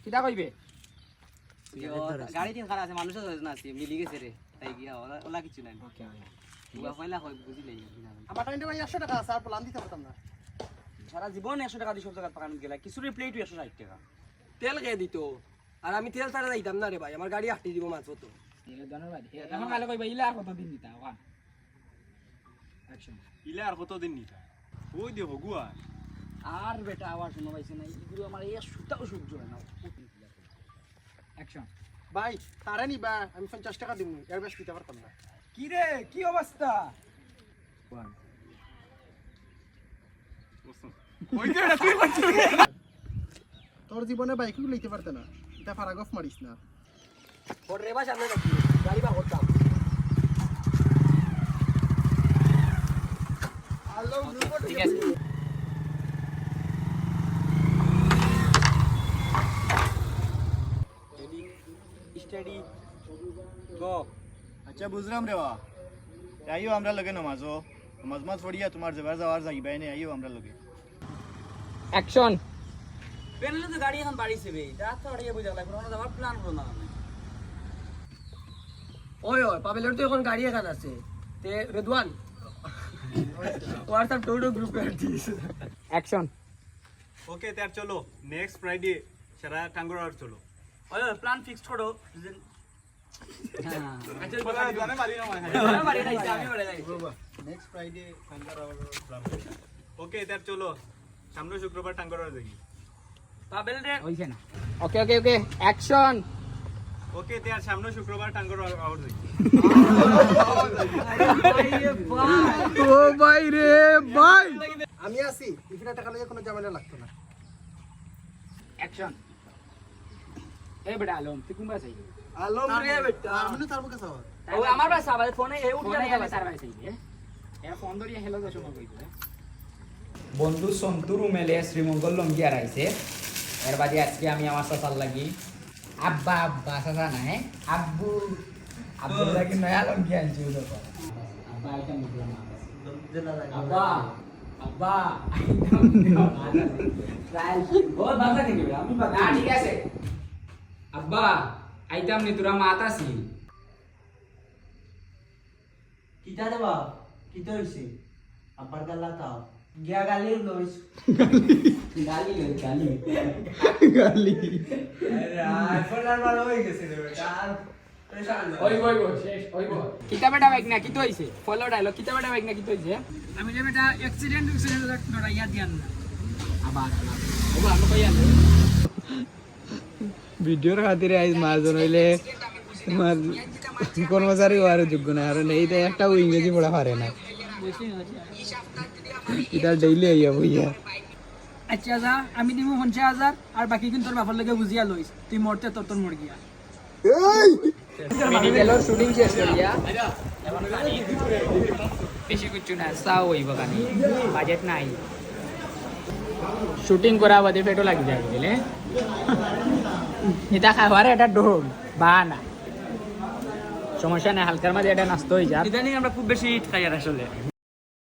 কিটা কইবে গাড়ি তিন খারাপ আছে মানুষও না আছে মিলি গেছে রে তাই গিয়া ওলা কিছু নাই ওকে বুয়া কইলা কই বুঝিলেই আমার টাইমটা ভাই 100 টাকা আছে আর প্লান দিতে পারতাম না সারা জীবন 100 টাকা 200 টাকা পাকানো গেলা কিছু প্লেট 160 টাকা তেল কে দিত আর আমি তেল ছাড়া যাইতাম না রে ভাই আমার গাড়ি আটটি দিব মাছ তো ধন্যবাদ এখন কালে কইবা ইলা আর কত দিন দিতা ওখান অ্যাকশন ইলে আর কতদিন নিতা ওই দে হগুয়া আর বেটা আওয়াজ শোনা পাইছে না এগুলো আমার এই সুতাও সহ্য হয় না অ্যাকশন ভাই তারা নিবা আমি 50 টাকা দিব এর বেশি দিতে পারতাম না কি রে কি অবস্থা ওই যে তুই বলছিস তোর জীবনে বাইক লইতে পারতে না এটা ফারাগফ মারিস না ওর রেবা সামনে রাখি গাড়ি বা করতাম ঠিক আছে স্টাডি গো আচ্ছা বুঝলাম রে বা আইও আমরা লগে নমাজো নমাজ মাজ পড়িয়া তোমার জেবার যাওয়ার যাইবাই না আইও আমরা লগে অ্যাকশন পেনলে তো গাড়ি এখন বাড়িছে বে রাত তো আড়িয়ে বুঝা লাগবে না যাওয়ার প্ল্যান হলো না ওই ওই পাবেলের তো এখন গাড়ি এখানে আছে তে রেদওয়ান হোয়াটসঅ্যাপ টোটো গ্রুপে দিস অ্যাকশন ওকে তার চলো নেক্সট ফ্রাইডে সারা টাঙ্গরার চলো ওই প্ল্যান ফিক্সড করো আচ্ছা জানে মারি না বাড়ি নাই আমি বাড়ি নাই নেক্সট ফ্রাইডে টাঙ্গরার প্ল্যান ওকে তার চলো সামনে শুক্রবার টাঙ্গরার যাই পাবেল রে হইছে না ওকে ওকে ওকে অ্যাকশন ওকে তার সামনে শুক্রবার টাঙ্গরার আউট যাই ও ভাই রে ভাই আমি আছি ইফিনা টাকা লাগে কোনো ঝামেলা লাগতো না অ্যাকশন এই বেটা আলম তুই কোন বাসাই আলম রে বেটা আমি তার মুখে সাওয়া ও আমার বাসা আবার ফোনে এ উঠে ফোনে গেল গেলে তার বাসাই এর ফোন ধরিয়া হেলো দশ সময় কইবে বন্ধু সন্তু রুমেলে শ্রীমঙ্গল লঙ্গিয়ার আইছে এর বাদে আজকে আমি আমার সাসার লাগি আব্বা আব্বা সাসা না হ্যাঁ আব্বু আব্বু লাগি নয়া লঙ্গি আনছি ওদের আব্বা আইটা মুখলাম আব্বা আব্বা ট্রায়াল ও বাবা নাকি আমি না ঠিক আছে আব্বা আইতাম নি তোরা মাতাছি কিটা দেবা কিটা হইছে আব্বার গাল্লা তাও গিয়া গালি লইস গালি লই গালি গালি আরে আইফোন আর ভালো হয়ে গেছে রে বেটা আর প্রেসার ওই শেষ কিতা বেটা বাইক না কি তো হইছে ফলো ডায়লগ কিতা বেটা বাইক না কি তো হইছে আমি যে বেটা অ্যাক্সিডেন্ট ডরাইয়া দিয়ান না আবার ওবা আমি কই আনো ভিডিওর খাতিরে আইজ মারজন হইলে তোমার কর্মচারী হওয়ার যোগ্য না কারণ এইটা একটাও ইংরেজি পড়া পারে না এটা ডেইলি আইয়া বইয়া আচ্ছা যা আমি দিমু 50,000 আর বাকি কিন্তু তোর বাবার লাগে বুঝিয়া লইস তুই মরতে তোর মর গিয়া মেডিকেলের শুটিং শেষ করিয়া এখন বেশি কিছু না চাও হইব কানি বাজেট নাই শুটিং করা বাদে পেটও লাগি যায় বুঝলে এটা খাবার এটা ডোগ বাহানা সমস্যা নাই হালকার মাঝে এটা নষ্ট হয়ে যায় ইদানিং আমরা খুব বেশি খাই আর আসলে